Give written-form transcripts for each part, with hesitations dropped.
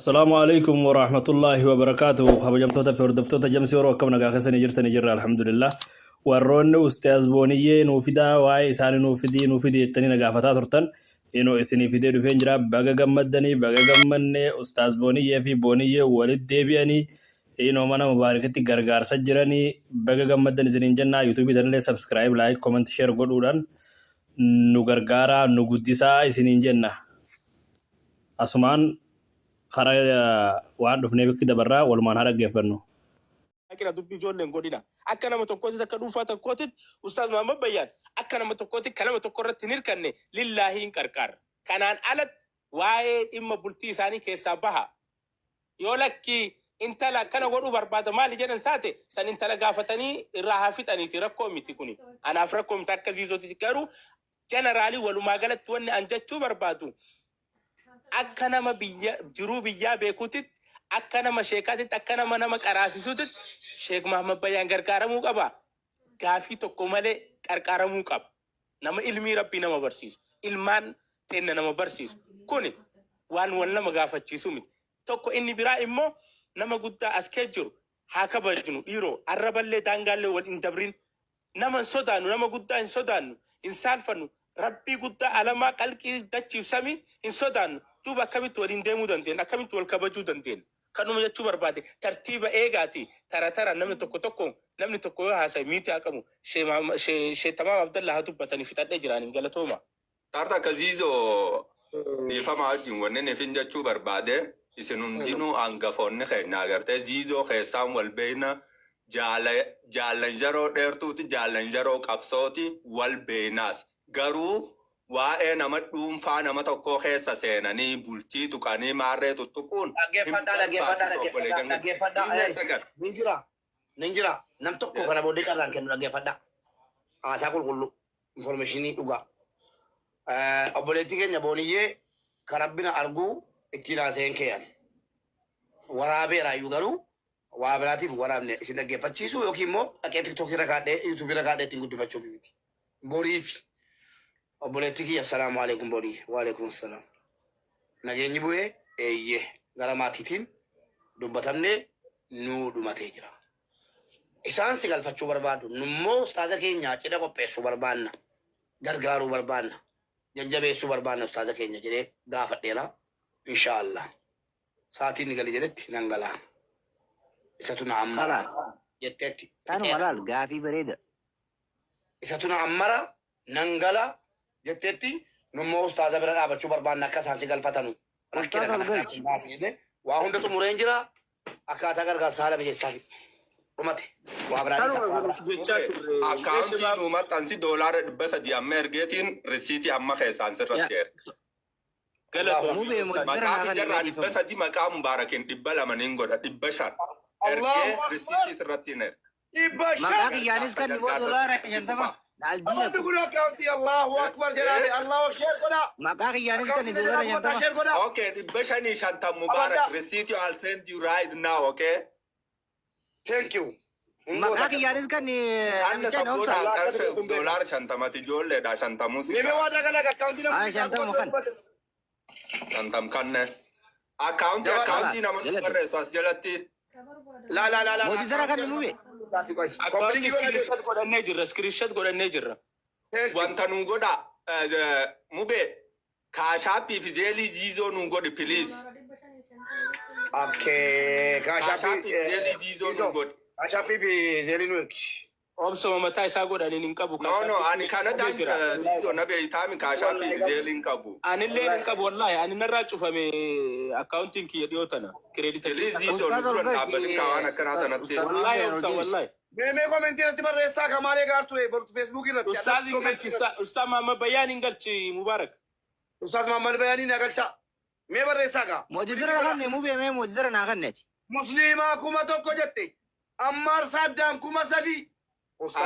السلام عليكم ورحمة الله وبركاته. خبجمتوتا في وردفتوتا جمسي وروكم نغاخسني جرتني جرى الحمد لله. ورون أستاذ بونيين وفدا واي سالين وفدين وفدي التاني نغافتات رتن إنو إسني فيديو دفين جرا بغا غمدني بغا غمني أستاذ بونية في بونية ولد ديبياني إنو مانا مباركتي غرغار سجراني بغا غمدني زنين جنة يوتيوب دنلي سبسكرايب لايك كومنت شير قدودان نغرغارا نغدسا إسنين جنة أسمان خرا وان دفني بك دبرا ولمان هرا جفنو akira dubbi ijoolleen godhina akka nama tokkotti akka dhuunfaa tokkotti ustaaz Muhammad Bayyaan akka nama tokkotti kalama tokko irratti hin hirkanne lillaahi hin qarqaar kanaan alat waa'ee dhimma bultii isaanii keessaa baha yoo lakki intala kana godhuu barbaada maali jedhan saate san intala gaafatanii irraa haa fixaniiti rakkoo miti kuni anaaf rakkoo miti akka ziizootti garuu jeneraalii walumaa galatti wanni an jechuu barbaadu akka nama jiruu biyyaa beekuutti akka nama sheekaatitti akka nama qaraasisuutti Sheek Muhammad Bayyaan gargaaramuu qaba. Gaafii tokko malee gargaaramuu qaba. Nama ilmii rabbii nama barsiisu. Ilmaan teenna nama barsiisu. Kuni waan wal nama gaafachiisu miti. Tokko inni biraa immoo nama guddaa as kee jiru haa kabajnu dhiiroo arraballee daangaallee wal hin dabrin. Nama hin sodaannu nama guddaa hin sodaannu hin saalfannu rabbii guddaa alamaa qalqii dachiif samii hin sodaannu duuba akkamitti waliin deemuu dandeenya akkamitti wal kabajuu dandeenya. Kanuma jechuu barbaade tartiiba eegaati tara namni tokko yoo haasa'e miiti haqamu Sheek Tamaam Abdallah haa dubbatanii fixadhee jiraniin galatooma. Tarta kaziizoo dhiifama wajjin wanni nifin jechuu barbaade isin hundinuu hangafoonni keenya agartee ziizoo keessaan wal beeyna jaallan jaroo dheertuuti jaallan jaroo qabsooti wal beeynaas garuu waa'ee nama dhuunfaa nama tokko keessa seenanii bultii tuqanii maarree tuttuquun ninjira nam tokko kana booddee qarraan kennu dhaggeeffadha haasaa qulqullu informeeshinii dhugaa obboleettii keenya booniyyee karabbina arguu ittiin haaseen keeyyan waraabeeraayyuu garuu waa biraatiif waraabne isin dhaggeeffachiisu yookiin immoo dhaqee tiktookii irra kaadhee yuutuubii irra kaadhee ittiin guddifachuuf miti boriif obboleettii assalaamu alaikum borii waalaikum assalaam nageenyi bu'ee eeyyee gara maatiitiin dubbatamne nuu dhumatee jira isaan si galfachuu barbaadu nummoo ustaaza keenya cidha qopheessuu barbaanna gargaaruu barbaanna jajjabeessuu barbaanna ustaaza keenya jedhee gaafadheera inshaallah saatiin ni gali jedhetti nan galaan isatu na ammara jetteetti kan walaal gaafii bareeda isatu na ammara nan gala jetteetti nummoo ustaaza bira dhaabachuu barbaanna akka isaan si galfatanu rakkina kana waa hunda xumureen jira akkaataa gargaarsa haala mijeessaa dhumate waa biraadisa akkaawuntiin uumaxxansi doolaara 300 amma ergeetiin risiitii amma keessaan sirratti erga maqaa jarraa 300 maqaa mubaarakiin 200 godha 500 ergee risiitii sirratti hin erga maqaa kiyyaanis kan dhiboo doolaara 50 الله اكبر جنابي الله اكبر maqaa kiyyaanis kan doolaara 50 okay 550 mubarak receipt I'll send you right now okay thank you maqaa kiyyaanis kan anna sabota doolaara 50 ijoolleedha 50 si nime wada kana accounti nama 50 kan 50 kanne accounti nama barreessu as jalatti la hojii dara kan muube Screenshot godhannee jirra. Wanta nu godha mube kaashaappii fi zeelii ziizoo nu godhi please. Okay, Kaashaappii zeelii ziizoo nu godhi. kaashaappii fi zeelii nu Obsoma mataa isaa godhaniin hin qabu. No, ani kanadaan ziizoo na beeytaami kaashaappii fi zeelii hin qabu. Anillee hin qabu wallahi ani narraa cufame accounting kiyya dhiyoo tana kireedita. Please ziizoo nu dura dhaabbatin kaawwan akkanaa sanatti. Wallahi obsa wallahi. Meme commenti irratti barreessaa kamaalee gaarture bortu Facebook irratti. Ustaaz Muhammad Bayyaan hin galchi Mubarak. Ustaaz Muhammad Bayyaan na galcha. Me barreessaa ka. hojii dara kan muube mee hojii dara naa kanneeti Muslimaa kuma tokko jette. Ammar Saddam kuma sadi.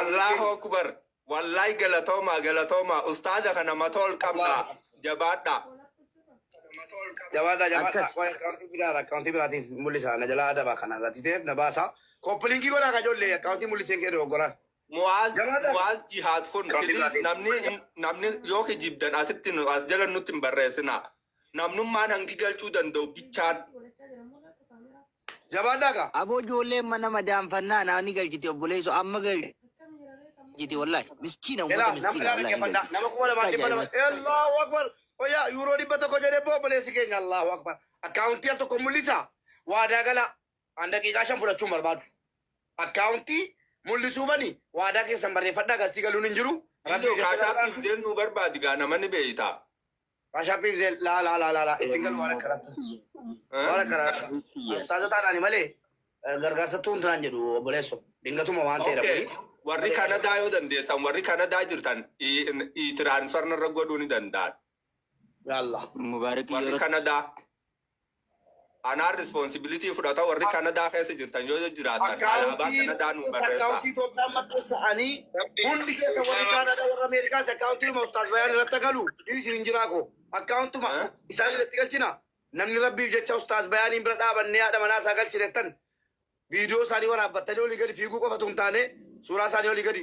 Allahu akbar. Wallahi galatooma ustaaza kana matol qabda jabaadha. Jabaadha. Accounti biraatiin mul'isa na jalaa adaba kana irratti teef na baasa. Kopplinkii godhaa ka ijoollee accounti mul'iseen kee doggoran. Muwaaz jihaad kun namni yoo kijibdan asitti as jala nutti hin barreessina. Namnummaan hangi galchuu danda'u bichaan Jabaadhaa Aboo ijoolleen mana madaanfannaa naani galchite obboleessu amma galchite wallahi. Miskiina Ela uummata nama miskiina ilaalee wallahi. keeffadha. Nama kuma lama dhibba lama. Allahu akbar. Oya yuuroo dhibba tokko jedhee obboleessi keenya Allahu akbar. Akkaawuntii al tokko mul'isa. Waadaa gala. An daqiiqaa 5 fudhachuun barbaadu. Akkaawuntii mul'isuu bani waadaa keessan barreeffadhaa gastii galuun hin jiru. Ziizoo kaashaappiif deemnuu barbaadi gaa namni beeytaa. Kaashaappiif la ittiin galu waan akkaraatti. Waan akkaraatti. Ustaaza taanaani malee gargaarsattuu hin turaan jedhu obboleessu. Dingatuma waan ta'eedha. Warri Kanadaa yoo dandeessan warri Kanadaa jirtan tiraansfarnarra godhuu ni danda'an. Yalla. Mubaarak Warri Kanadaa anaan responsibilitii fudhata warri Kanadaa keessa jirtan yoo jiraatan alaabaa Kanadaa nu barreessaa. Akkaawuntii Itoophiyaan maxxansa'anii hundi keessa warri Kanadaa warra Ameerikaas akkaawuntii dhuma ustaaz bayaan irratti galu isin hin jiraako. Akkaawuntuma isaan irratti galchina. Namni rabbiif jecha ustaaz bayaaniin bira dhaabannee haadha manaa isaa galchineettan viidiyoo isaanii waraabbattanii olii gadi fiiguu qofatu hin taane suuraa isaanii olii gadi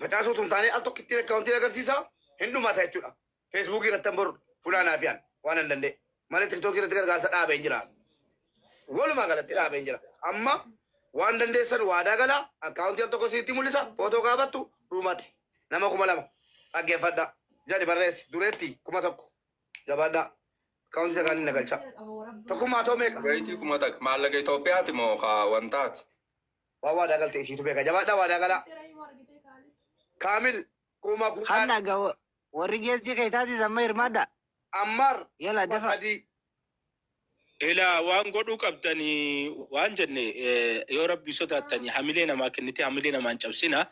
facaasuutu hin taane al tokko ittiin akkaawuntiin agarsiisa hin dhumata jechuudha. Feesbuukii irratti hin boru funaanaa fi waan hin danda'e. Malee tiktookii irratti gargaarsa dhaabee jira. Walumaa galatti dhaabee jira. Amma waan dandeessan waadaa gala akkaawuntii al tokko sitti mul'isa footoo kaafattu dhumate. Nama 2,000 dhaggeeffadha. Jadi barreessi dureetti 1,000 jabaadhaa. Akkaawuntii isa kaaniin nagalcha. Tokkummaa ta'u meeqa? Gayitii 1,000 maallaqa Itoophiyaati moo wantaati? Waa waadaa galte isiitu beeka. Jabaadhaa waadaa gala. Kaamil kuma Hanna ga warri geessi keessaati samma hirmaadha. Ammar Yala dafa. Sadi. Ila waan godhuu qabdanii waan jenne yoo rabbi sodaattanii hamilee namaa kennite hamilee namaan cabsina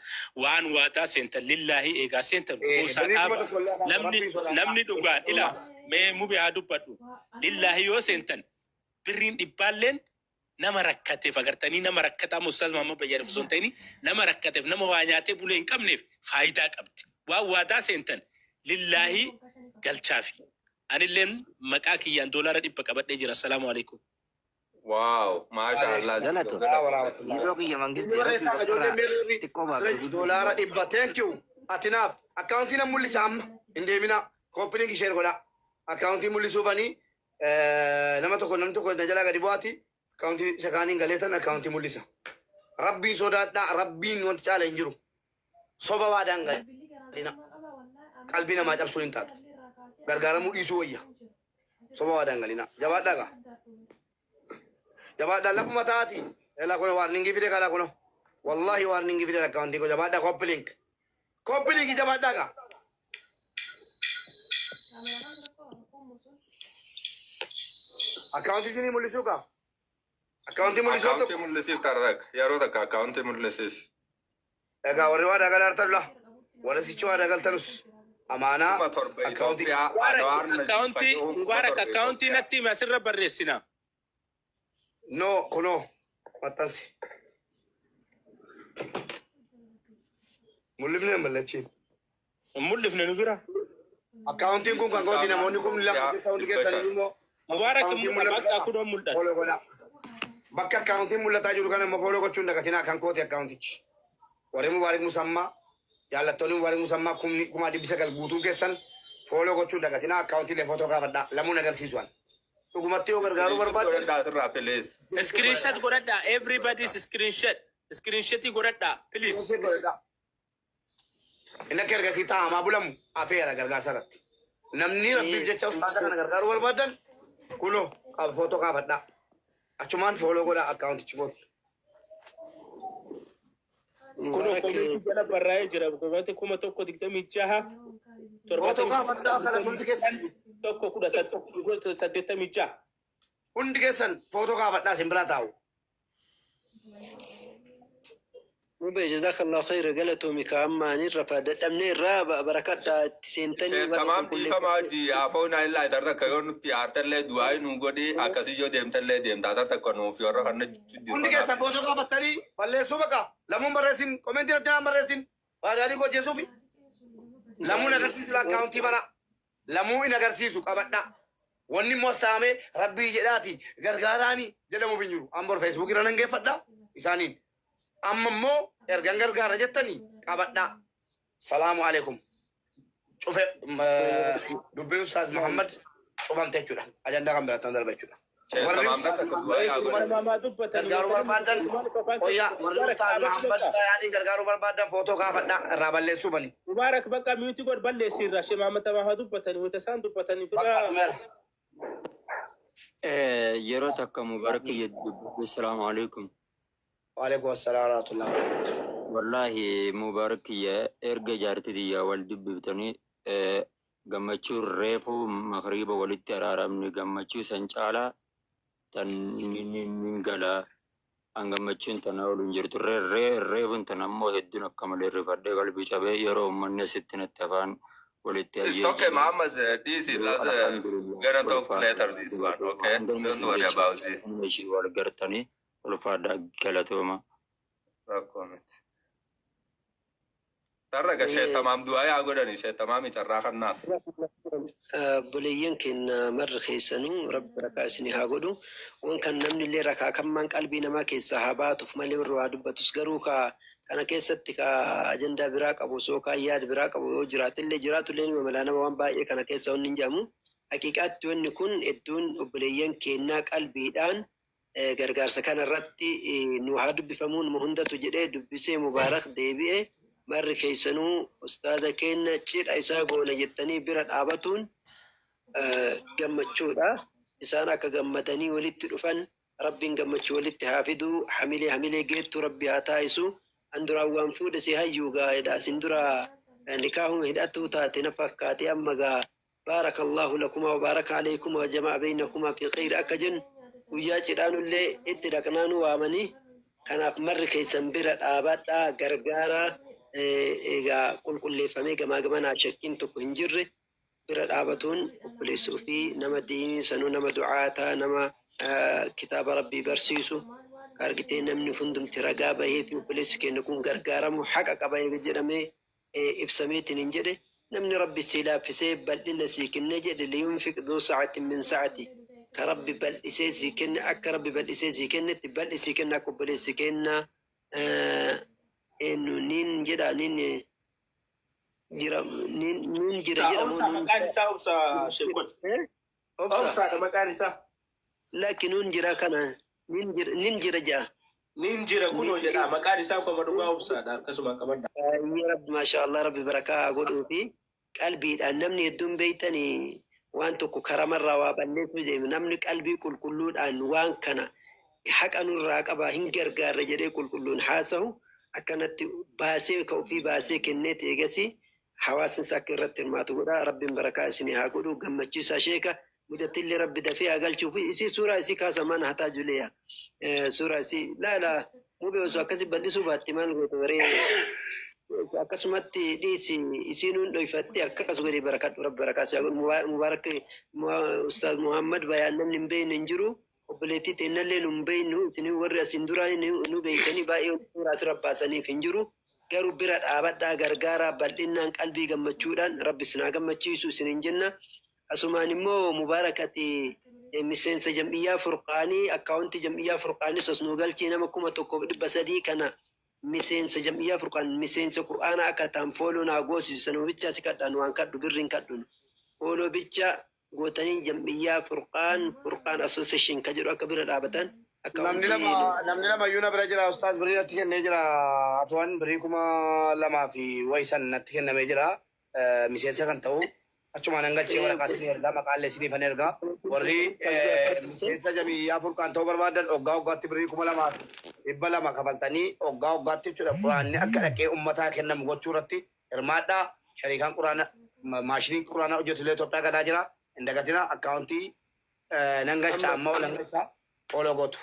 waan waadaa seentan lillaahi eegaa seentan goosaa dhaaba namni dhugaan ila mee mube haa dubbadhu lillaahi yoo seentan birriin dhibbaalleen nama rakkateef agartanii nama rakkataa Ustaaz Mahammad Bayyaaniif osoo hin ta'in nama rakkateef nama waa nyaatee bulee hin qabneef faayidaa qabdi waan waadaa seentan lillaahi galchaafi. Anilleen maqaa kiyyaan doolaara 100 qabadhee jira. Assalaamu alaikum. Waaw, maashaallah. Galatu. Yeroo kiyya mangistii xiqqoo baafee. Doolaara 100. Thank you. Atinaaf akkaawuntii na mul'isa amma hin deemina. Kooppiin ishee godha. Akkaawuntii mul'isuu banii namni tokko na jalaa gadi bu'aati. Akkaawuntii isa kaaniin galeetan akkaawuntii mul'isa. Rabbii sodaadhaa. Rabbiin wanti caala hin jiru. Soba waadaan galina. Qalbii namaa cabsuun hin taatu. Gargaaramuu dhiisuu wayya. Soba waadaan galina. Jabaadhaa gaa. Jabaadhaa lafuma taati. Elaa kuna waarningi fide kalaa kuna. Wallahi waarningi fide akkaawuntii ko jabaadhaa koppilink. Koppilink jabaadhaa gaa. Akkaawuntii isinii mul'isuu gaa. Akkaawuntii mul'isuu Akkaawuntii mul'isiif tarrak yeroo takka akkaawuntii mul'isiif. Egaa warri waadaa galaa harta dula. Warri sichi waadaa galtanus. Amaanaa Kuma torba akkaawuntii. Itoophiyaa Mubaarak akkaawuntii natti himi asirra barreessina. No, kuno. Maxxansi. Mul'ifne mallachiin. Mul'ifne nu bira. Akkaawuntiin kun kan kooti namoonni kun lafa akkaawuntii keessanii immoo. Mubaarak bakka kunoo mul'ata. Fooloo godha. Bakka akkaawuntiin mul'ataa jiru kana immoo fooloo gochuun dagatinaa kan kooti akkaawuntichi. Warri Mubaarak Musammaa jaallattoonni Mubaarak Musammaa 900 guutuun keessan fooloo gochuun dagatinaa akkaawuntiilee footoo kaafadhaa lamuun agarsiisuan. Dhugumatti yoo gargaaruu barbaadu. Screenshot godhadhaa. Everybody's screenshot. Screenshot godhadhaa. Please. Inni akka ergasii taa'amaa bulamu afeera gargaarsa irratti. Namni rabbiif jecha ustaaza kana gargaaruu barbaadan kunoo footoo kaafadhaa. Achumaan fooloo godhaa akkaawuntichi footoo. Kunoo komiitii jala barraa'ee jira. Komiitii 1,126. Footoo kaafadhaa kana hundi keessan. 1,186. Hundi keessan footoo kaafadhaa isin biraa taa'u. Mube jazakallahu khairan galatoomii kaa'ammaanii rafaadha dhabnee irraa barakadhaa itti seentanii Tamam dhiifamaa afooon illaa tartakka yoo nutti aartallee du'aa nu godhi akkasii yoo deemtallee deemtaa tartakka nuuf warra kana Hundi keessan footoo kaafattanii balleessuu baqa. Lamuun barreessin komentii irratti naan barreessin. Baadaadii hojjeessuufi. Lamuun agarsiisu akkaawuntii bara. Lamuu hin agarsiisu qabadhaa. Wanni immoo saamee rabbii jedhaati gargaaraanii jedhamuuf hin jiru. Ambor feesbuukii irra nan geeffadhaa isaaniin. Amma immoo ergan gargaara jettanii qabadhaa. Salaamu alaikum. Cufe dubbiin Ustaaz Muhammad cufamte jechuudha. Ajandaa kan biraatti darba jechuudha. Certa mamta kedua ya gue. Mama dubbatan gargaaru barbaadan oyyaa warri ustaaz Muhammad Bayaanii gargaaru barbaadan footoo kaafadhaa irraa balleessuu bani. Mubarak bakka miyuutii god balleessirra shee Muhammad Tamaa dubbatanii wanta isaan dubbatanii Bakka fira. tumeera. yeroo takka Mubarak jedhu assalamu alaikum. Waalaikum assalaam wa rahmatullahi wa barakatuh. Wallahi Mubarak erga jaartidiyyaa wal dubbiftanii gammachuu reefu magriba walitti araaramni gammachuu san caalaa tan gala an gammachuun tana waliin jirtu reefun tan ammoo hedduun akka malee rifadhee qalbii cabee yeroo uummanni asitti natti afaan walitti It's okay, Muhammad. This is gonna talk later. This one, okay? Don't worry about this. ishii wal gartanii ulfaadhaa galatooma. No comment. Tarra gashee tamaam du'aa yaa godhani ishee tamaami carraa kannaaf. Buleeyyan keenya marra keessanuu rabbi rakaa isinii haa godhu. Waan kan namni illee rakaa kammaan qalbii namaa keessaa haa baatuuf malee warra waa dubbatus garuu kana keessatti ajandaa biraa qabu osoo yaada biraa qabu yoo jiraatillee jiraatullee nima malaa nama waan baay'ee kana keessa wanni hin jedhamu. Haqiiqaatti wanni kun hedduun obboleeyyan keenyaa qalbiidhaan gargaarsa kana irratti nu haa dubbifamuun nu hundatu jedhee dubbisee Mubaarak deebi'ee marri keessanuu ustaaza keenya cidha isaa goona jettanii bira dhaabatuun gammachuudha. Isaan akka gammadanii walitti dhufan rabbiin gammachuu walitti haa fidu. Hamilee geettu rabbi haa taa'isu. An duraan waan fuudhe si hayyuu gaa'edha. Isin dura nikaahuma hidhatuu taate na fakkaate amma gaa baarakallahu lakuma wa baaraka alaykum wa jama'a baynakuma fi khayr akka jennu guyyaa cidhaanullee itti dhaqnaanu waamanii kanaaf marri keessan bira dhaabadhaa gargaara. Egaa qulqulleeffamee gamaa gamanaa shakkiin tokko hin jirre bira dhaabatuun obboleessuu fi nama diinii sanuu nama du'aataa nama kitaaba rabbii barsiisu argitee namni hundumti ragaa bahee fi obboleessi keenya kun gargaaramu haqa qaba jedhamee ibsameetiin hin jedhe namni rabbi sii laaffisee bal'ina sii kenne jedhe liyunfiq duu sa'atin min sa'ati ka rabbi bal'isee sii kenne akka rabbi bal'isee sii kennetti bal'isii kenna akka obboleessi kenna. Nin jira jedhamu. Maqaan isaa obsa sheekot. Obsa maqaan isaa. Lakki nun jira kana nin jira jaa. Nin jira kunoo jedha maqaan isaa kuma dhugaa obsaadha akkasuma qabadha. Ya Rabbi masha Allah rabbi barakaa godhuu fi qalbiidhaan namni hedduun beeytanii waan tokko karamarraa waa balleessuu deemu namni qalbii qulqulluudhaan waan kana haqa nurraa qabaa hin gargaarre jedhee qulqulluun haasa'u. Akkanatti baasee ka'uu baasee kenneeti eegasii hawaasni isaa akka irratti hirmaatu godha. Rabbiin barakaa isinii haa godhu gammachiisaa sheeka mudattillee rabbi dafee haa galchuuf isii suuraa isii kaasamaan hataa juleeya. Suuraa isii laala mubee osoo akkasii bal'isuu baatti maal goote baree akkasumatti dhiisi isii nuun dhoyfatte akkas godhee barakadhu rabbi barakaa isaa godhu. Mubaarak Ustaaz Muhammad Bayaan namni hin beekne hin jiru. Obboleettii teennallee nu hin beeknu isin warri asin duraa nu beektanii baay'ee suuraa asirra baasaniif hin jiru. Garuu bira dhaabadhaa gargaaraa bal'inaan qalbii gammachuudhaan rabbi isin haa gammachiisu isin hin jenna. Asumaan immoo Mubaarakati miseensa jam'iyyaa furqaanii akkaawuntii jam'iyyaa furqaanii sos nu galchii nama 1,300 kana miseensa jam'iyyaa furqaan miseensa Qur'aanaa akka ta'an fooloo naa goosisan bicha si kadhaan waan kadhu birriin kadhun fooloo bicha gootanii jam'iyyaa furqaan association ka jedhu akka bira dhaabatan. Namni lama iyyuu na bira jira ustaaz birrii natti kennee jira afwan birrii 2,000 fi wayisan natti kennamee jira miseensa kan ta'u achumaan hangalchee waraqaa isinii ergaa maqaallee isiniifan ergaa warri miseensa jam'iyyaa furqaan ta'uu barbaadan waggaatti birrii 2,200 kafaltanii waggaatti jechuudha quraanni akka dhaqee uummataa kennamu gochuu irratti hirmaadhaa shariikaan quraana maashiniin quraanaa hojjetulee Itoophiyaa gadaa jira indagatina akkaawuntii nangacha amma nangacha follow gotu.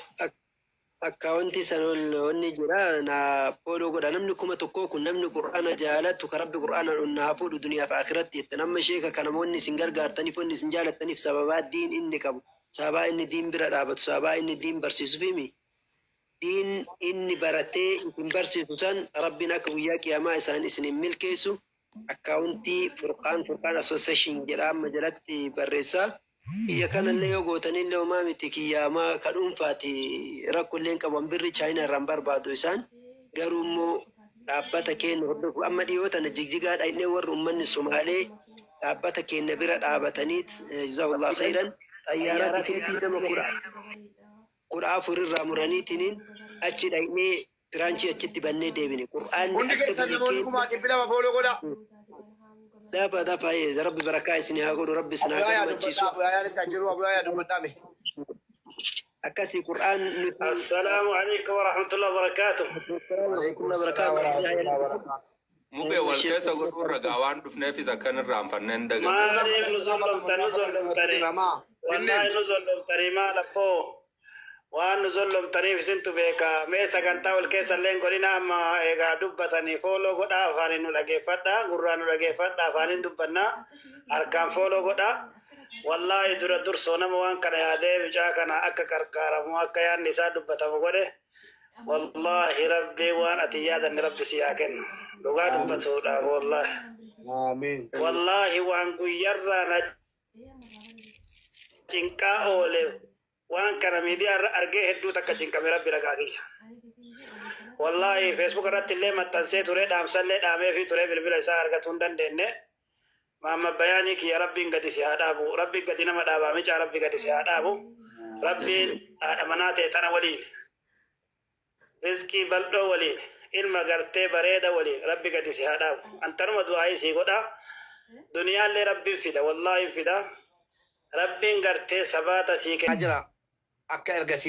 Akkaawuntii sanoonni jira na follow godha namni 1,000 kun namni Qur'aana jaalatu ka rabbi Qur'aana onnaa fuudhu duniyaa fi akhiratti itti nama sheeka kana namoonni isin gargaartaniif wanni isin jaalattaniif sababaa diin inni qabu sababaa inni diin bira dhaabatu sababaa inni diin barsiisuuf himi diin inni baratee isin barsiisu san rabbiin akka guyyaa qiyaamaa isaan isin hin milkeessu akkaawuntii furqaan association jedha amma jalatti barreessaa. Iya kanallee yoo gootanillee homaa miti kiyyaamaa ka dhuunfaati rakkoolleen qaban birri chaayinaa irraan barbaadu isaan garuu immoo dhaabbata keenya hordofu amma dhiyoo tana jigjigaadha illee warri uummanni Somaalee dhaabbata keenya bira dhaabataniit jazaahullahu khairan xayyaara tikeetii nama kudha afur irraa muraniitiin achi dhaqnee firaanchii achitti bannee deebine qur'aanni Hundi keessan namoonni kuma dhibbi lama fooloo godha. dafa rabbi barakaa isin haa godhu rabbi isin haa gammachiisu akkasii qur'aan Assalaamu alaykum wa rahmatullahi wa barakatuh. Mube wal keessa godhuun ragaa waan dhufneefis akkan irraanfanneen dagatee. Maaliif nu zollomtanii wallaahi nu zollomtanii maal akkoo waan nu zollomtaniif isintu beeka mee sagantaa wal keessa illee godhina amma egaa dubbatanii fooloo godhaa afaaniin nu dhageeffadhaa gurraan nu dhageeffadhaa afaaniin dubbannaa harkaan fooloo godhaa wallaahi dura dursoo nama waan kana yaadee bicaa kana akka qarqaaramu akka yaadni isaa dubbatamu godhe wallaahi rabbii waan ati yaadanni rabbi si haa kennu dhugaa dubbatuudhaaf wallaahi. Amiin. Wallaahi waan guyyarraa na cinqaa oole waan kana miidiyaa irra argee hedduu takka cinqame rabbi ragaa kiyya. Wallaahi feesbuuk irratti illee maxxansee ture dhaamsallee dhaamee fi ture bilbila isaa argatuu hin dandeenye. Maamma bayaanii kiyya rabbiin gadi si haa dhaabu rabbiin gadi nama dhaabaa micaa rabbi gadi si haa dhaabu rabbiin haadha manaa ta'e tana waliin rizqii bal'oo waliin ilma gartee bareeda waliin rabbi gadi si haa dhaabu antanuma du'aayii si godha duniyaallee rabbiin fida wallaahi fida rabbiin gartee sabaata sii kenna. Akka ergasii